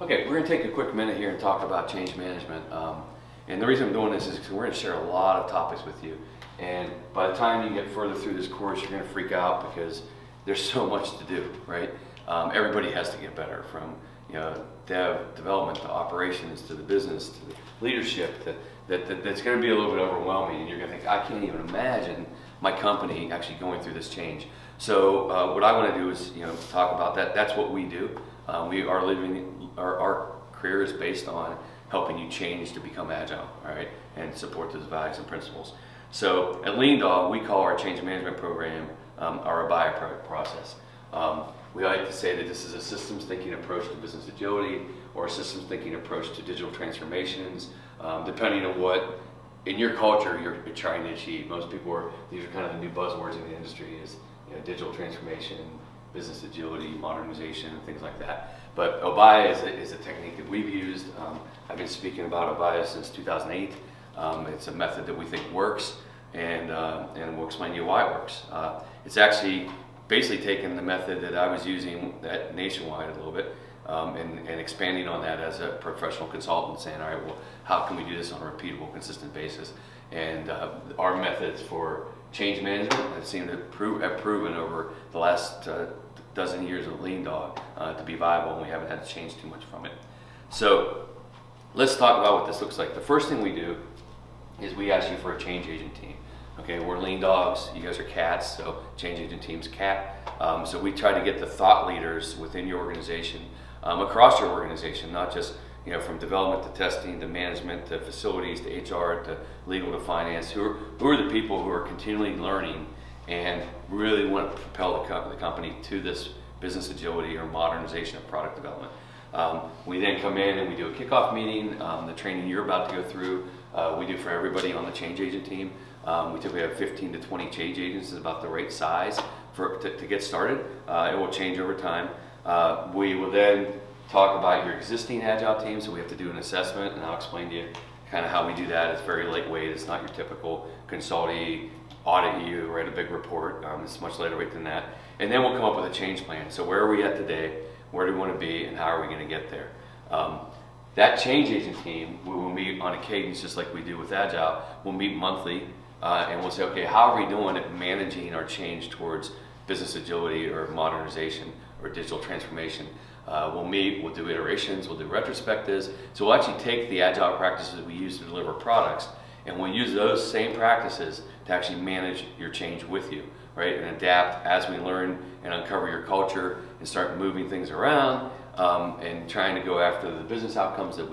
Okay, we're going to take a quick minute here and talk about change management. And the reason I'm doing this is because we're going to share a lot of topics with you. And by the time you get further through this course, you're going to freak out because there's so much to do, right? Everybody has to get better, from development to operations to the business to the leadership. That's going to be a little bit overwhelming, and you're going to think, I can't even imagine my company actually going through this change. So what I want to do is talk about that. That's what we do. We are living, our career is based on helping you change to become agile, all right, and support those values and principles. So at LeanDog, we call our change management program our Obeya process. We like to say that this is a systems thinking approach to business agility, or a systems thinking approach to digital transformations, depending on what in your culture you're trying to achieve. Most people these are kind of the new buzzwords in the industry, is digital transformation, business agility, modernization, and things like that. But Obeya is a technique that we've used. I've been speaking about Obeya since 2008. It's a method that we think works, and we'll explain to you why it works. It's actually basically taken the method that I was using at Nationwide a little bit, and expanding on that as a professional consultant, saying, all right, well, how can we do this on a repeatable, consistent basis? And our methods for change management have seemed to have proven over the last dozen years of LeanDog to be viable, and we haven't had to change too much from it. So let's talk about what this looks like. The first thing we do is we ask you for a change agent team. Okay, we're LeanDogs, you guys are cats, so change agent team's cat. So we try to get the thought leaders within your organization, across your organization, not just from development to testing to management to facilities to HR to legal to finance, who are the people who are continually learning and really want to propel the company to this business agility or modernization of product development. We then come in and we do a kickoff meeting. The training you're about to go through, we do for everybody on the change agent team. We typically have 15 to 20 change agents, is about the right size to get started. It will change over time. We will then talk about your existing Agile team, so we have to do an assessment, and I'll explain to you kind of how we do that. It's very lightweight. It's not your typical consulting, audit you, write a big report. It's much lighter weight than that. And then we'll come up with a change plan. So where are we at today? Where do we want to be? And how are we going to get there? That change agent team, we will meet on a cadence just like we do with Agile. We'll meet monthly, and we'll say, okay, how are we doing at managing our change towards business agility or modernization or digital transformation? We'll meet, we'll do iterations, we'll do retrospectives. So we'll actually take the Agile practices we use to deliver products, and we'll use those same practices to actually manage your change with you, right? And adapt as we learn and uncover your culture and start moving things around, and trying to go after the business outcomes that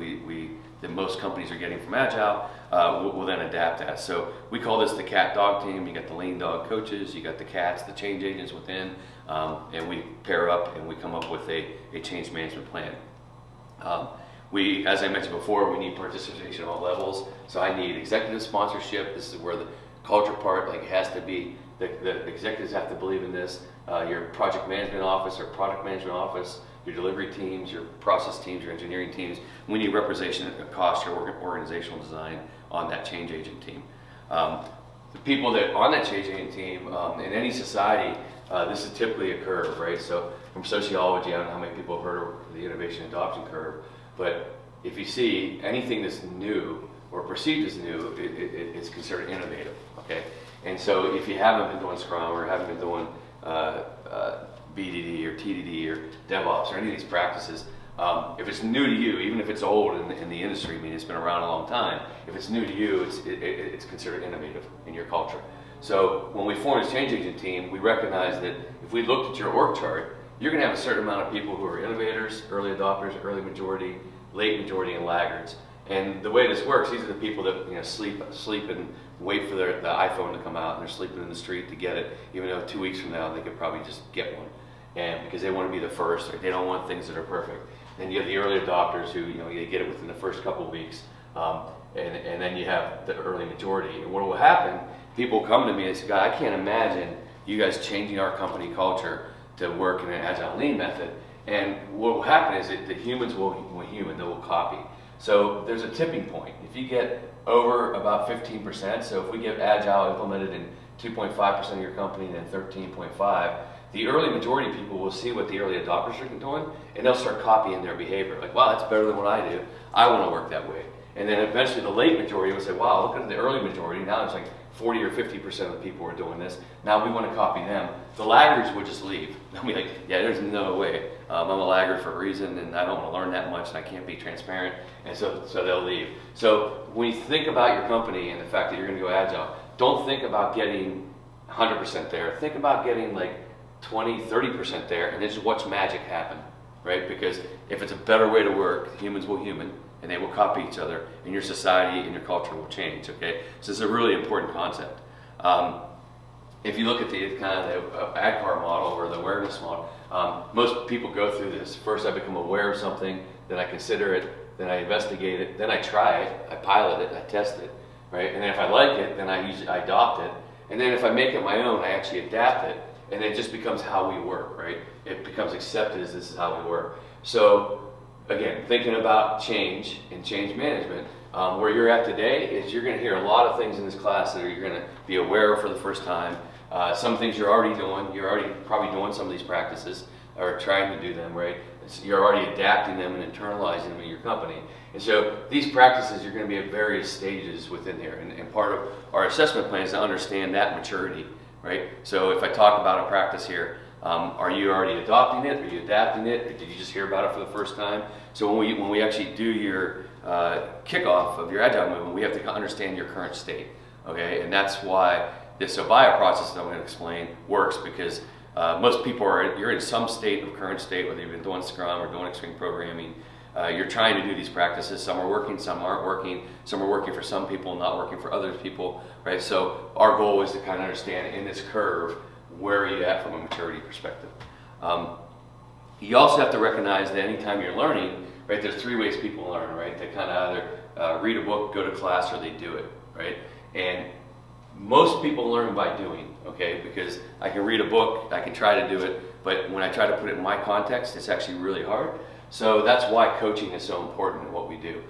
that most companies are getting from Agile. We'll then adapt that. So we call this the cat dog team. You got the LeanDog coaches, you got the cats, the change agents within, and we pair up and we come up with a change management plan. As I mentioned before, we need participation at all levels. So I need executive sponsorship. This is where the culture part has to be, the executives have to believe in this. Your project management office or product management office, your delivery teams, your process teams, your engineering teams, we need representation across your organizational design on that change agent team. The people that on that change agent team, in any society, this is typically a curve, right? So from sociology, I don't know how many people have heard of the innovation adoption curve, but if you see anything that's new or perceived as new, it's considered innovative, okay? And so if you haven't been doing Scrum or haven't been doing BDD or TDD or DevOps or any of these practices, if it's new to you, even if it's old in the industry, I mean it's been around a long time, if it's new to you, it's considered innovative in your culture. So when we form this change agent team, we recognize that if we looked at your org chart, you're going to have a certain amount of people who are innovators, early adopters, early majority, late majority, and laggards. And the way this works, these are the people that sleep and wait for the iPhone to come out, and they're sleeping in the street to get it, even though 2 weeks from now they could probably just get one. And because they want to be the first, or they don't want things that are perfect. Then you have the early adopters who you get it within the first couple of weeks, and then you have the early majority. And what will happen? People come to me and say, "God, I can't imagine you guys changing our company culture to work in an Agile Lean method." And what will happen is that the humans they will copy. So there's a tipping point. If you get over about 15%, so if we get Agile implemented in 2.5% of your company and then 13.5, the early majority of people will see what the early adopters are doing, and they'll start copying their behavior. Like, wow, that's better than what I do. I want to work that way. And then eventually the late majority will say, wow, look at the early majority. Now it's like 40 or 50% of the people are doing this. Now we want to copy them. The laggards would just leave. They'll be like, yeah, there's no way. I'm a laggard for a reason, and I don't want to learn that much, and I can't be transparent. And so they'll leave. So when you think about your company and the fact that you're going to go Agile, don't think about getting 100% there. Think about getting like 20, 30% there, and just watch magic happen, right? Because if it's a better way to work, humans will human, and they will copy each other, and your society and your culture will change, okay? So it's a really important concept. If you look at the kind of the ADKAR model or the awareness model, most people go through this. First, I become aware of something, then I consider it, then I investigate it, then I try it, I pilot it, I test it, right? And then if I like it, then I adopt it. And then if I make it my own, I actually adapt it, and it just becomes how we work, right? It becomes accepted as this is how we work. So again, thinking about change and change management, where you're at today is you're going to hear a lot of things in this class that you're going to be aware of for the first time. Some things you're already doing. You're already probably doing some of these practices or trying to do them, right? You're already adapting them and internalizing them in your company. And so these practices, you're going to be at various stages within here. And part of our assessment plan is to understand that maturity, right? So if I talk about a practice here, are you already adopting it? Are you adapting it? Or did you just hear about it for the first time? So when we actually do your kickoff of your Agile movement, we have to understand your current state, okay? And that's why this Obeya process that I'm going to explain works, because most people you're in some state of current state, whether you've been doing Scrum or doing extreme programming. You're trying to do these practices. Some are working, some aren't working. Some are working for some people, not working for other people, right? So our goal is to kind of understand in this curve, where are you at from a maturity perspective. You also have to recognize that anytime you're learning, right, there's three ways people learn, right? They kind of either read a book, go to class, or they do it, right? And most people learn by doing, okay? Because I can read a book, I can try to do it, but when I try to put it in my context, it's actually really hard. So that's why coaching is so important in what we do.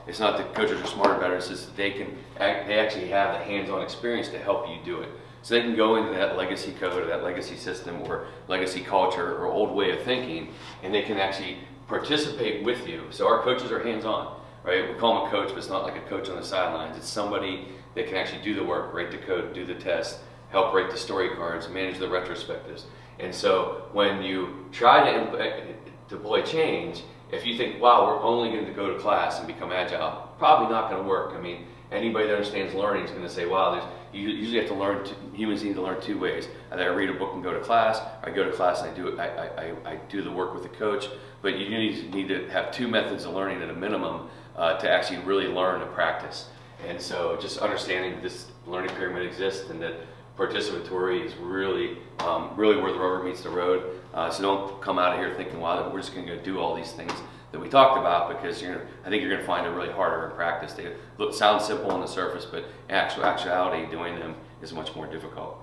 It's not that coaches are smarter, better, it's just that they actually have the hands-on experience to help you do it. So they can go into that legacy code or that legacy system or legacy culture or old way of thinking, and they can actually participate with you. So our coaches are hands-on, right? We call them a coach, but it's not like a coach on the sidelines. It's somebody that can actually do the work, write the code, do the test, help write the story cards, manage the retrospectives. And so when you try to deploy change, if you think, wow, we're only going to go to class and become Agile, probably not going to work. I mean, anybody that understands learning is going to say, wow, you usually have to learn, humans need to learn two ways. Either I read a book and go to class, or I go to class and I do the work with the coach. But you need to have two methods of learning at a minimum to actually really learn to practice. And so just understanding this learning pyramid exists and that participatory is really where the rubber meets the road. So don't come out of here thinking, wow, we're just going to go do all these things that we talked about, because I think you're going to find it really harder in practice. They sound simple on the surface, but in actuality, doing them is much more difficult.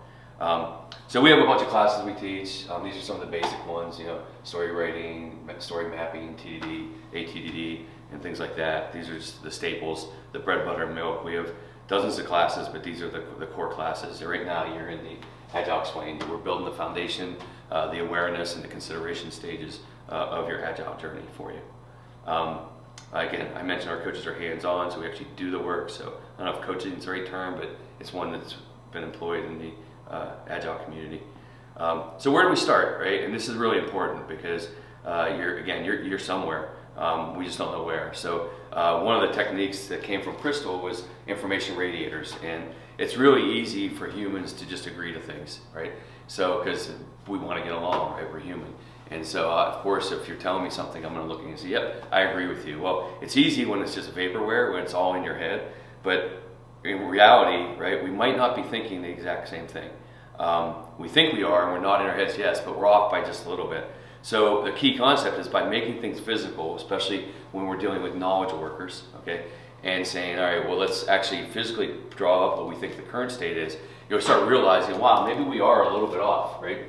So we have a bunch of classes we teach. These are some of the basic ones, story writing, story mapping, TDD, ATDD, and things like that. These are just the staples, the bread, butter, and milk. We have dozens of classes, but these are the core classes. So right now you're in the Agile Explained. We're building the foundation, the awareness, and the consideration stages of your Agile journey for you. Again, I mentioned our coaches are hands-on, so we actually do the work. So I don't know if coaching is the right term, but it's one that's been employed in the Agile community. So where do we start, right? And this is really important because you're somewhere. We just don't know where. So one of the techniques that came from Crystal was information radiators, and it's really easy for humans to just agree to things, right? So because we want to get along, right? We're human. And so, of course, if you're telling me something, I'm going to look and say, yep, I agree with you. Well, it's easy when it's just vaporware, when it's all in your head. But in reality, right, we might not be thinking the exact same thing. We think we are, and we're not in our heads, yes, but we're off by just a little bit. So the key concept is by making things physical, especially when we're dealing with knowledge workers, okay, and saying, all right, well, let's actually physically draw up what we think the current state is. You'll start realizing, wow, maybe we are a little bit off, right?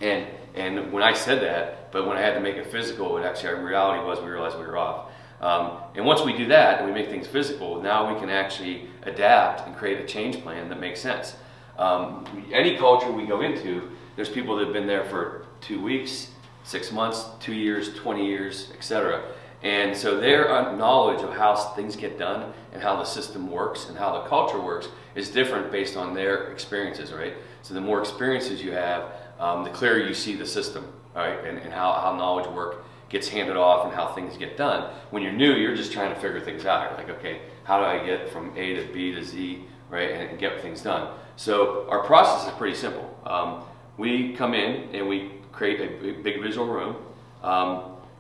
And when I said that, but when I had to make it physical, it actually, in reality was, we realized we were off. And once we do that, and we make things physical, now we can actually adapt and create a change plan that makes sense. Any culture we go into, There's people that have been there for 2 weeks, 6 months, 2 years, 20 years, etc. And so their knowledge of how things get done and how the system works and how the culture works is different based on their experiences, right? So the more experiences you have, the clearer you see the system, right? And how knowledge work gets handed off and how things get done. When you're new, you're just trying to figure things out. You're like, okay, how do I get from A to B to Z, right? And get things done. So our process is pretty simple. We come in and we create a big visual room.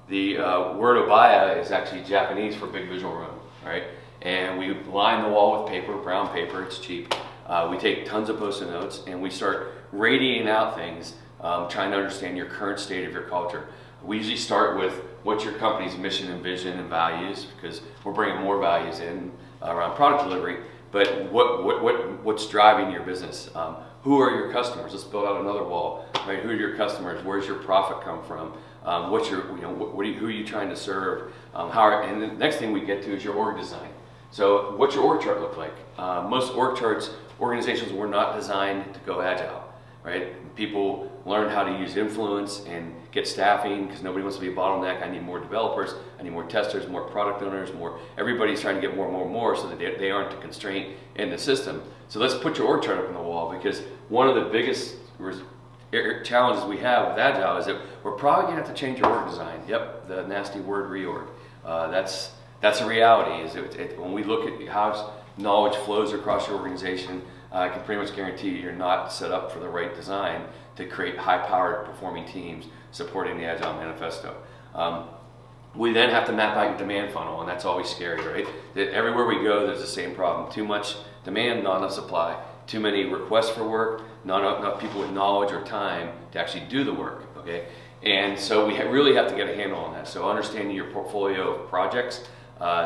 The word Obeya is actually Japanese for big visual room, right? And we line the wall with paper, brown paper, it's cheap. We take tons of Post-it notes and we start radiating out things, trying to understand your current state of your culture. We usually start with what's your company's mission and vision and values, because we're bringing more values in around product delivery, but what's driving your business? Who are your customers? Let's build out another wall, right? Who are your customers? Where's your profit come from? What's your, who are you trying to serve? And the next thing we get to is your org design. So what's your org chart look like? Most org charts, organizations were not designed to go agile, right? People learn how to use influence and get staffing because nobody wants to be a bottleneck. I need more developers, I need more testers, more product owners, everybody's trying to get more and more and more so that they aren't a constraint in the system. So let's put your org chart up on the wall, because one of the biggest challenges we have with Agile is that we're probably gonna have to change your org design. Yep, the nasty word reorg. That's a reality. When we look at how knowledge flows across your organization, I can pretty much guarantee you're not set up for the right design to create high-powered performing teams supporting the Agile Manifesto. We then have to map out your demand funnel, and that's always scary, right? That everywhere we go, there's the same problem. Too much demand, not enough supply. Too many requests for work, not enough people with knowledge or time to actually do the work, okay? And so we really have to get a handle on that. So understanding your portfolio of projects,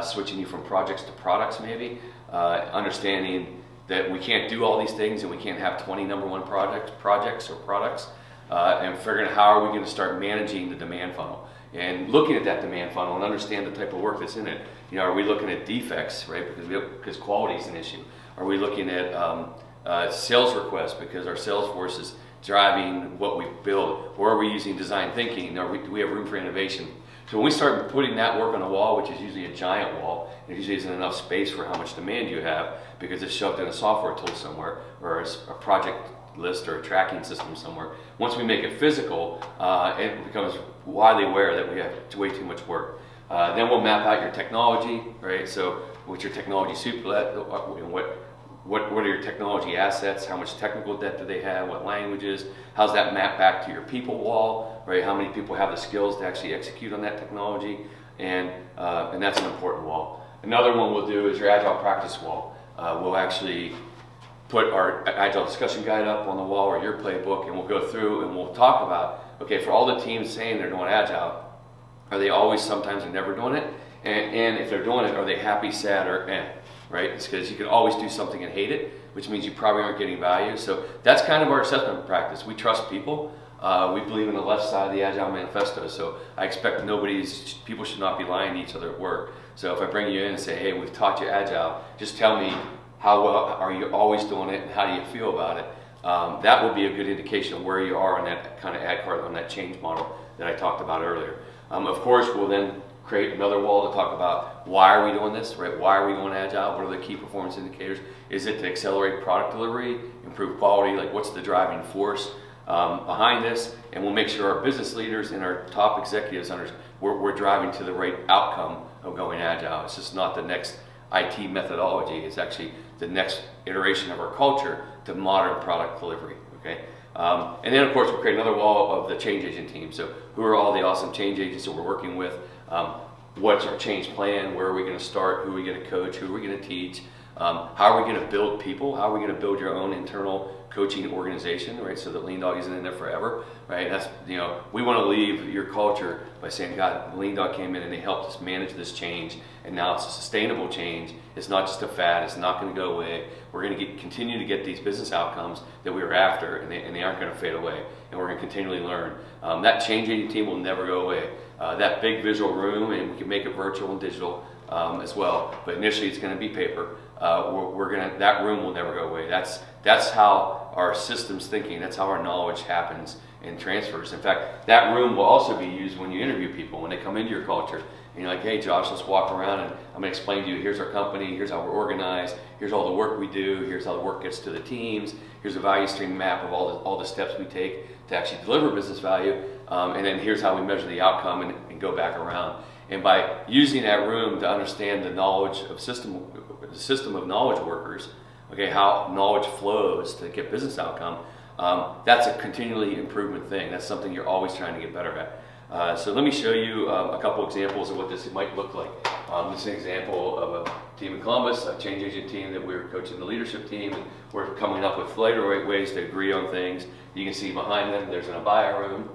switching you from projects to products maybe, understanding that we can't do all these things and we can't have 20 number one projects or products, and figuring out how are we going to start managing the demand funnel and looking at that demand funnel and understand the type of work that's in it. Are we looking at defects, right? Because quality is an issue. Are we looking at sales requests because our sales force is driving what we build? Or are we using design thinking? Do we have room for innovation? So when we start putting that work on the wall, which is usually a giant wall, it usually isn't enough space for how much demand you have because it's shoved in a software tool somewhere or a project list or a tracking system somewhere. Once we make it physical, it becomes widely aware that we have way too much work. Then we'll map out your technology, right? So what's your technology soup? What are your technology assets? How much technical debt do they have? What languages? How's that map back to your people wall, right? How many people have the skills to actually execute on that technology? And that's an important wall. Another one we'll do is your Agile practice wall. We'll actually put our Agile discussion guide up on the wall or your playbook, and we'll go through and we'll talk about, okay, for all the teams saying they're doing Agile, are they always, sometimes, and never doing it? And if they're doing it, are they happy, sad, or right? It's because you can always do something and hate it, which means you probably aren't getting value. So that's kind of our assessment practice. We trust people. We believe in the left side of the Agile Manifesto. So I expect people should not be lying to each other at work. So if I bring you in and say, hey, we've taught you Agile, just tell me how well are you always doing it and how do you feel about it? That will be a good indication of where you are on that kind of on that change model that I talked about earlier. Of course, we'll then create another wall to talk about why are we doing this, right? Why are we going Agile? What are the key performance indicators? Is it to accelerate product delivery, improve quality? Like what's the driving force behind this? And we'll make sure our business leaders and our top executives understand we're driving to the right outcome of going Agile. It's just not the next IT methodology. It's actually the next iteration of our culture to modern product delivery, okay? And then of course we'll create another wall of the change agent team. So who are all the awesome change agents that we're working with? What's our change plan? Where are we going to start? Who are we going to coach? Who are we going to teach? How are we going to build people? How are we going to build your own internal coaching organization, right? So that LeanDog isn't in there forever, right? That's, we want to leave your culture by saying, God, LeanDog came in and they helped us manage this change, and now it's a sustainable change. It's not just a fad. It's not going to go away. We're going to continue to get these business outcomes that we were after, and they aren't going to fade away. And we're going to continually learn. That change agent team will never go away. that big visual room, and we can make it virtual and digital as well. But initially, it's going to be paper. That room will never go away. That's how our systems thinking. That's how our knowledge happens and transfers. In fact, that room will also be used when you interview people when they come into your culture. And you're like, hey, Josh, let's walk around and I'm going to explain to you, here's our company, here's how we're organized, here's all the work we do, here's how the work gets to the teams, here's a value stream map of all the steps we take to actually deliver business value, and then here's how we measure the outcome and go back around. And by using that room to understand the knowledge of system of knowledge workers, okay, how knowledge flows to get business outcome, that's a continually improvement thing. That's something you're always trying to get better at. So let me show you a couple examples of what this might look like. This is an example of a team in Columbus, a change agent team that we're coaching the leadership team, and we're coming up with later ways to agree on things. You can see behind them there's an Obeya room.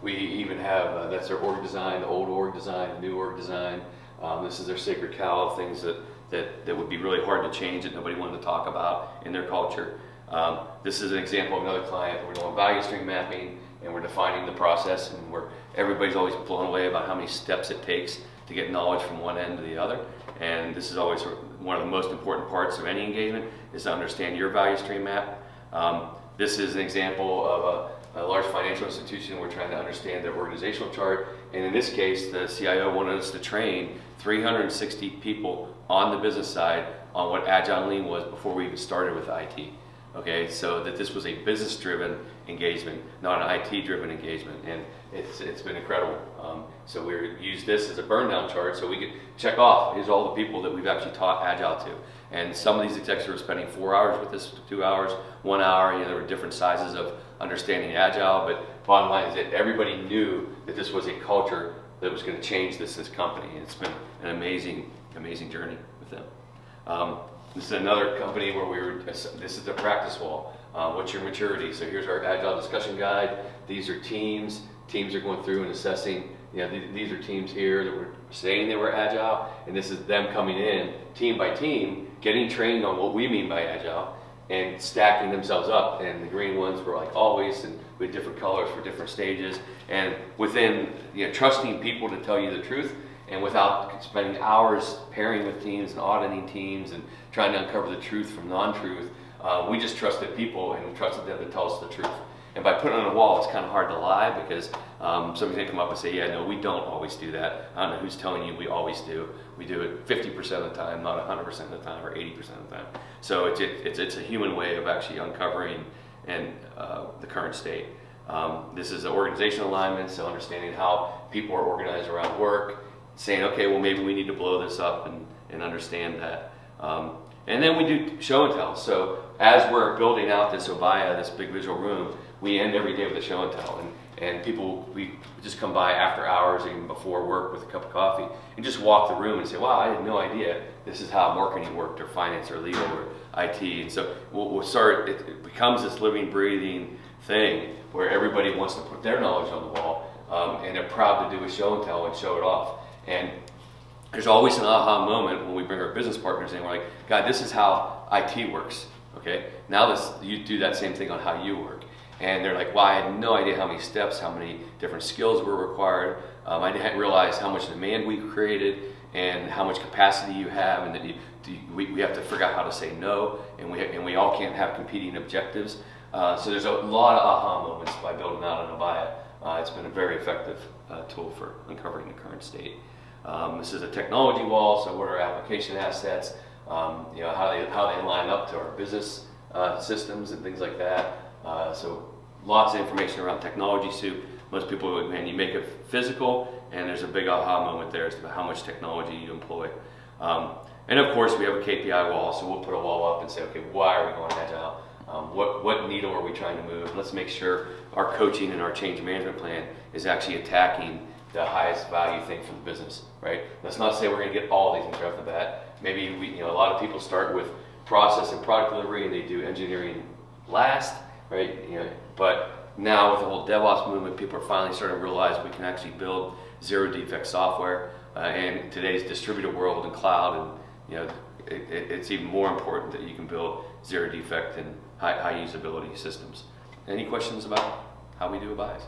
We even have, that's their org design, the old org design, the new org design. This is their sacred cow of things that would be really hard to change that nobody wanted to talk about in their culture. This is an example of another client. We're doing value stream mapping, and we're defining the process, and everybody's always blown away about how many steps it takes to get knowledge from one end to the other. And this is always one of the most important parts of any engagement, is to understand your value stream map. This is an example of a large financial institution. We're trying to understand their organizational chart, and in this case, the CIO wanted us to train 360 people on the business side on what Agile and Lean was before we even started with IT. Okay, so that this was a business-driven engagement, not an IT-driven engagement, and it's been incredible. So we use this as a burn-down chart so we can check off, here's all the people that we've actually taught Agile to. And some of these executives were spending 4 hours with this, 2 hours, 1 hour, there were different sizes of understanding Agile, but bottom line is that everybody knew that this was a culture that was going to change this company, and it's been an amazing, amazing journey with them. This is another company where this is the practice wall. What's your maturity? So here's our Agile discussion guide. These are teams. Teams are going through and assessing, these are teams here that were saying they were Agile, and this is them coming in, team by team, getting trained on what we mean by Agile, and stacking themselves up. And the green ones were like always, and with different colors for different stages. And within, trusting people to tell you the truth, and without spending hours pairing with teams and auditing teams and trying to uncover the truth from non-truth, we just trusted people and trusted them to tell us the truth. And by putting it on a wall, it's kind of hard to lie, because somebody's going to come up and say, yeah, no, we don't always do that. I don't know who's telling you we always do. We do it 50% of the time, not 100% of the time, or 80% of the time. So it's a human way of actually uncovering the current state. This is an organizational alignment, so understanding how people are organized around work, saying, okay, well, maybe we need to blow this up and understand that. And then we do show and tell. So as we're building out this Obeya, this big visual room, we end every day with a show and tell. And people, we just come by after hours, even before work, with a cup of coffee, and just walk the room and say, wow, I had no idea this is how marketing worked, or finance, or legal, or IT. And so we'll start, it becomes this living, breathing thing where everybody wants to put their knowledge on the wall, and they're proud to do a show and tell and show it off. And there's always an aha moment when we bring our business partners in. We're like, God, this is how IT works. Okay, now you do that same thing on how you work. And they're like, well, I had no idea how many steps, how many different skills were required. I didn't realize how much demand we created and how much capacity you have, and that we have to figure out how to say no, and we all can't have competing objectives. So there's a lot of aha moments by building out an Obeya. It's been a very effective tool for uncovering the current state. This is a technology wall, so what are our application assets, how they line up to our business systems and things like that. So lots of information around technology soup. Most people, man, you make it physical, and there's a big aha moment there as to how much technology you employ. And of course, we have a KPI wall, so we'll put a wall up and say, okay, why are we going Agile? What needle are we trying to move? Let's make sure our coaching and our change management plan is actually attacking the highest value thing for the business, right? Let's not say we're going to get all these things right off the bat. Maybe a lot of people start with process and product delivery, and they do engineering last, right? But now with the whole DevOps movement, people are finally starting to realize we can actually build zero defect software. And in today's distributed world and cloud, and it's even more important that you can build zero defect and high usability systems. Any questions about how we do Obeyas?